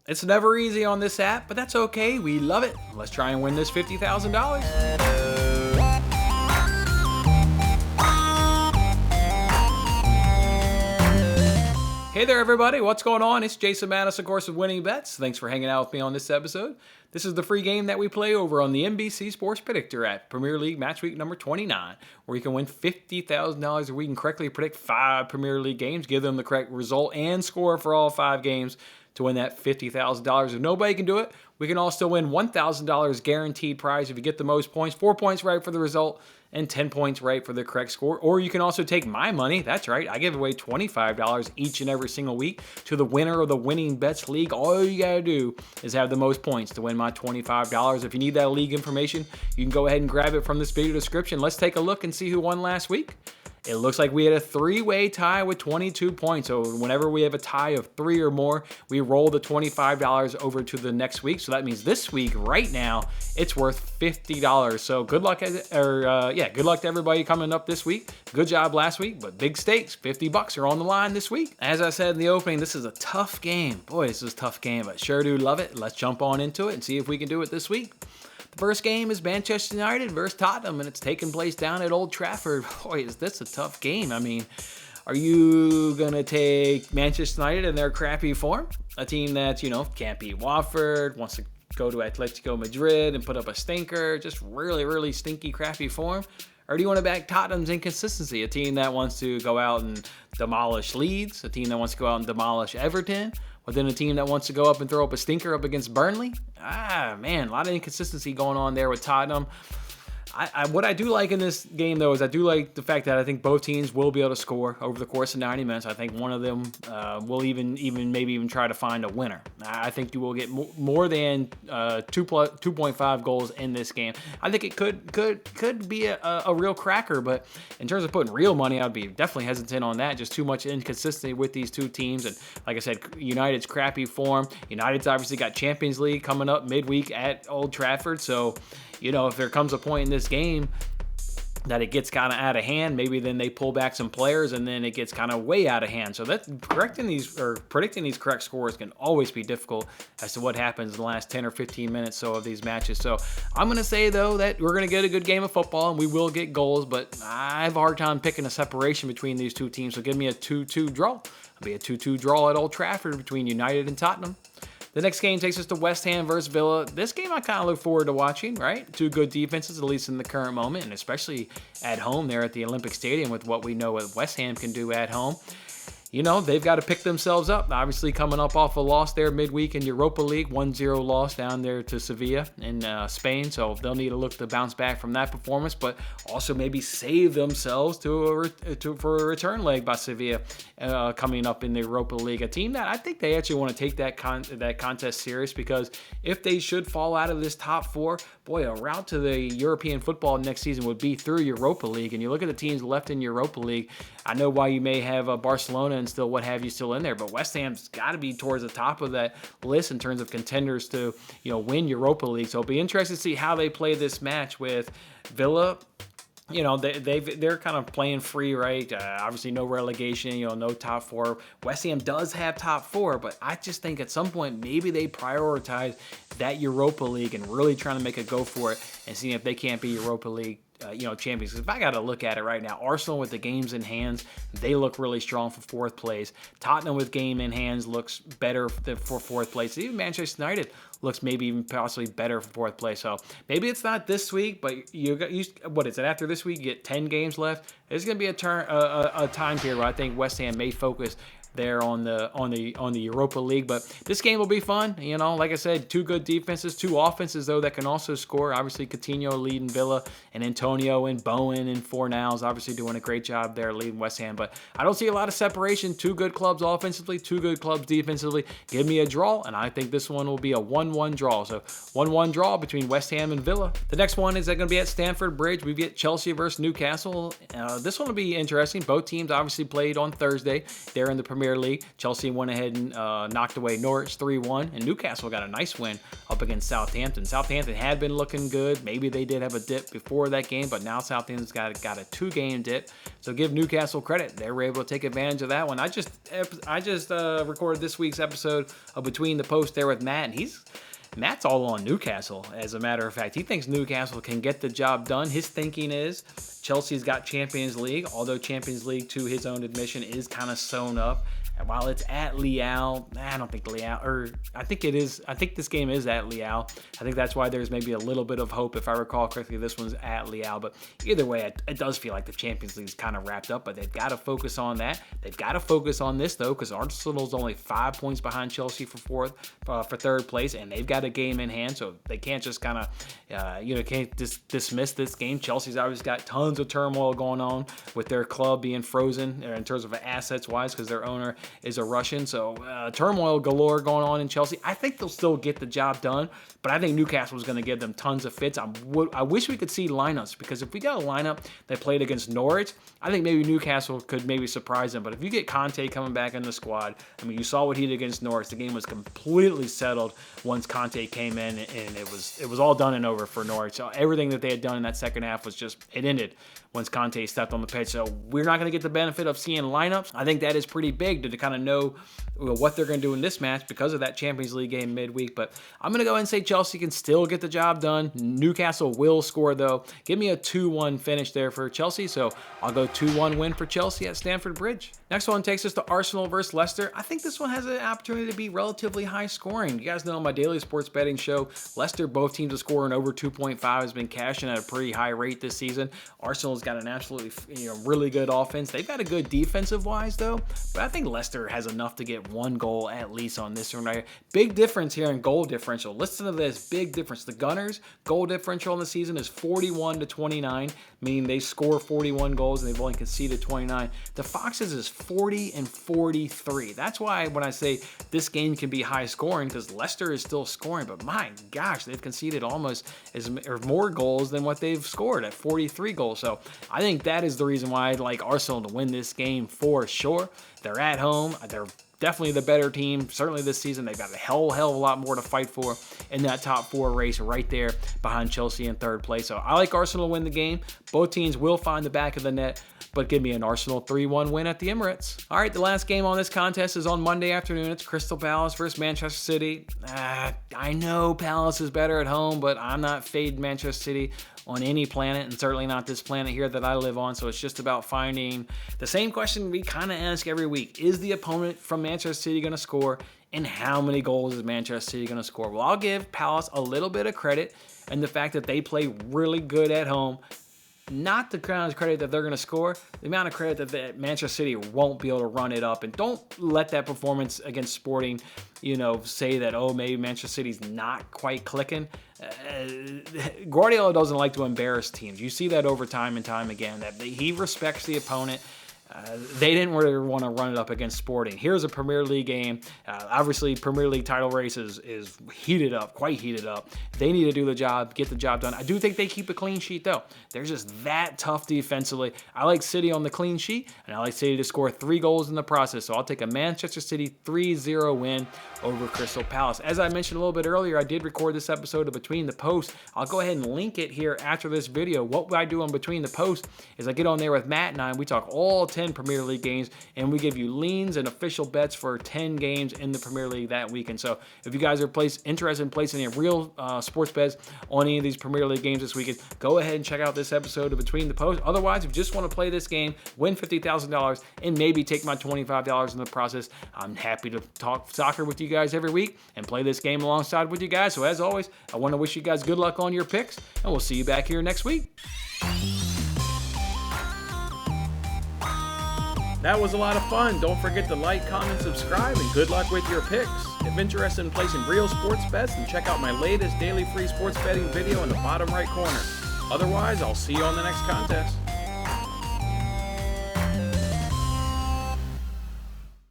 It's never easy on this app, but that's okay. We love it. Let's try and win this $50,000. Hey there, everybody. What's going on? It's Jason Mattis, of course, with Winning Bets. Thanks for hanging out with me on this episode. This is the free game that we play over on the NBC Sports Predictor at Premier League Matchweek number 29, where you can win $50,000 a week and correctly predict 5 Premier League games, give them the correct result and score for all 5 games to win that $50,000. If nobody can do it, we can all still win $1,000 guaranteed prize if you get the most points, 4 points right for the result, and 10 points right for the correct score. Or you can also take my money. That's right. I give away $25 each and every single week to the winner of the Winning Bets League. All you got to do is have the most points to win my $25. If you need that league information, you can go ahead and grab it from this video description. Let's take a look and see who won last week. It looks like we had a 3-way tie with 22 points. So whenever we have a tie of 3 or more, we roll the $25 over to the next week. So that means this week, right now, it's worth $50. So good luck, good luck to everybody coming up this week. Good job last week, but big stakes, $50 are on the line this week. As I said in the opening, this is a tough game. Boy, this is a tough game, but sure do love it. Let's jump on into it and see if we can do it this week. The first game is Manchester United versus Tottenham, and it's taking place down at Old Trafford. Boy, is this a tough game. I mean, are you going to take Manchester United in their crappy form? A team that, can't beat Watford, wants to go to Atletico Madrid and put up a stinker, just really, really stinky, crappy form? Or do you want to back Tottenham's inconsistency, a team that wants to go out and demolish Leeds, a team that wants to go out and demolish Everton, within a team that wants to go up and throw up a stinker up against Burnley? Man, a lot of inconsistency going on there with Tottenham. What I do like in this game, though, is I do like the fact that I think both teams will be able to score over the course of 90 minutes. I think one of them will even try to find a winner. I think you will get more than 2.5 goals in this game. I think it could be a real cracker, but in terms of putting real money, I'd be definitely hesitant on that. Just too much inconsistency with these two teams. And like I said, United's crappy form. United's obviously got Champions League coming up midweek at Old Trafford, so if there comes a point in this game that it gets kind of out of hand, maybe then they pull back some players and then it gets kind of way out of hand. So predicting these correct scores can always be difficult as to what happens in the last 10 or 15 minutes of these matches. So I'm going to say, though, that we're going to get a good game of football and we will get goals, but I have a hard time picking a separation between these two teams. So give me a 2-2 draw. It'll be a 2-2 draw at Old Trafford between United and Tottenham. The next game takes us to West Ham versus Villa. This game I kind of look forward to watching, right? Two good defenses, at least in the current moment, and especially at home there at the Olympic Stadium with what we know what West Ham can do at home. They've got to pick themselves up. Obviously, coming up off a loss there midweek in Europa League, 1-0 loss down there to Sevilla in Spain. So they'll need to look to bounce back from that performance, but also maybe save themselves for a return leg by Sevilla coming up in the Europa League. A team that I think they actually want to take that contest serious, because if they should fall out of this top 4, boy, a route to the European football next season would be through Europa League. And you look at the teams left in Europa League. I know why you may have Barcelona and still what have you still in there, but West Ham's got to be towards the top of that list in terms of contenders to win Europa League. So it'll be interesting to see how they play this match with Villa. They're kind of playing free, right? Obviously, no relegation, no top 4. West Ham does have top 4, but I just think at some point maybe they prioritize that Europa League and really trying to make a go for it and seeing if they can't be Europa League champions. If I got to look at it right now, Arsenal with the games in hands, they look really strong for 4th place. Tottenham with game in hands looks better for 4th place. Even Manchester United looks maybe even possibly better for 4th place. So maybe it's not this week, but what is it? After this week, you get 10 games left. There's going to be a time period where I think West Ham may focus there on the Europa League. But this game will be fun. Like I said, 2 good defenses, 2 offenses, though, that can also score. Obviously, Coutinho leading Villa, and Antonio and Bowen and Fornals obviously doing a great job there leading West Ham. But I don't see a lot of separation. 2 good clubs offensively, 2 good clubs defensively. Give me a draw, and I think this one will be a 1-1 draw. So 1-1 draw between West Ham and Villa. The next one is going to be at Stamford Bridge. We get Chelsea versus Newcastle. This one will be interesting. Both teams obviously played on Thursday there in the Premier Premier League. Chelsea went ahead and knocked away Norwich 3-1, and Newcastle got a nice win up against Southampton. Southampton had been looking good. Maybe they did have a dip before that game, but now Southampton's got a 2-game dip. So give Newcastle credit. They were able to take advantage of that one. I just recorded this week's episode of Between the Post there with Matt, and Matt's all on Newcastle, as a matter of fact. He thinks Newcastle can get the job done. His thinking is Chelsea's got Champions League, although Champions League, to his own admission, is kind of sewn up. And while it's at Leal, I don't think Leal, or I think it is, I think this game is at Leal. I think that's why there's maybe a little bit of hope. If I recall correctly, this one's at Leal. But either way, it does feel like the Champions League is kind of wrapped up, but they've got to focus on that. They've got to focus on this, though, because Arsenal's only 5 points behind Chelsea for third place, and they've got a game in hand, so they can't just kind of, can't dismiss this game. Chelsea's obviously got tons of turmoil going on with their club being frozen in terms of assets-wise because their owner is a Russian. So turmoil galore going on in Chelsea. I think they'll still get the job done, but I think Newcastle is going to give them tons of fits. I wish we could see lineups, because if we got a lineup that played against Norwich, I think maybe Newcastle could maybe surprise them. But if you get Conte coming back in the squad, I mean, you saw what he did against Norwich. The game was completely settled once Conte came in, and it was all done and over for Norwich. So everything that they had done in that second half was just, it ended once Conte stepped on the pitch. So we're not going to get the benefit of seeing lineups. I think that is pretty big to kind of know what they're going to do in this match because of that Champions League game midweek. But I'm going to go ahead and say Chelsea can still get the job done. Newcastle will score, though. Give me a 2-1 finish there for Chelsea. So I'll go 2-1 win for Chelsea at Stamford Bridge. Next one takes us to Arsenal versus Leicester. I think this one has an opportunity to be relatively high scoring. You guys know on my daily sports betting show, Leicester, both teams are scoring over 2.5, has been cashing at a pretty high rate this season. Arsenal's got an absolutely really good offense. They've got a good defensive wise, though, but I think Leicester has enough to get one goal at least on this one right here. Big difference here in goal differential. Listen to this, big difference. The Gunners' goal differential in the season is 41-29, meaning they score 41 goals and they've only conceded 29. The Foxes is 40-43. That's why when I say this game can be high scoring, because Leicester is still scoring, but my gosh, they've conceded almost more goals than what they've scored at 43 goals. So I think that is the reason why I'd like Arsenal to win this game for sure. They're at home. They're definitely the better team. Certainly this season, they've got a hell of a lot more to fight for in that top 4 race right there behind Chelsea in third place. So I like Arsenal to win the game. Both teams will find the back of the net, but give me an Arsenal 3-1 win at the Emirates. All right, the last game on this contest is on Monday afternoon. It's Crystal Palace versus Manchester City. I know Palace is better at home, but I'm not fading Manchester City on any planet, and certainly not this planet here that I live on. So it's just about finding the same question we kind of ask every week. Is the opponent from Manchester City going to score, and how many goals is Manchester City going to score? Well, I'll give Palace a little bit of credit in the fact that they play really good at home. Not the kind of credit that they're going to score, the amount of credit that Manchester City won't be able to run it up. And don't let that performance against Sporting, say that, oh, maybe Manchester City's not quite clicking. Guardiola doesn't like to embarrass teams. You see that over time and time again, that he respects the opponent. They didn't really want to run it up against Sporting. Here's a Premier League game. Obviously, Premier League title race is heated up, quite heated up. They need to do the job, get the job done. I do think they keep a clean sheet, though. They're just that tough defensively. I like City on the clean sheet, and I like City to score 3 goals in the process. So I'll take a Manchester City 3-0 win over Crystal Palace. As I mentioned a little bit earlier, I did record this episode of Between the Post. I'll go ahead and link it here after this video. What I do on Between the Post is I get on there with Matt and we talk all 10 Premier League games, and we give you leans and official bets for 10 games in the Premier League that weekend. So if you guys are interested in placing any real sports bets on any of these Premier League games this weekend, go ahead and check out this episode of Between the Post. Otherwise, if you just want to play this game, win $50,000, and maybe take my $25 in the process, I'm happy to talk soccer with you guys every week and play this game alongside with you guys. So as always, I want to wish you guys good luck on your picks, and we'll see you back here next week. That was a lot of fun. Don't forget to like, comment, subscribe, and good luck with your picks. If interested in placing real sports bets, then check out my latest daily free sports betting video in the bottom right corner. Otherwise, I'll see you on the next contest.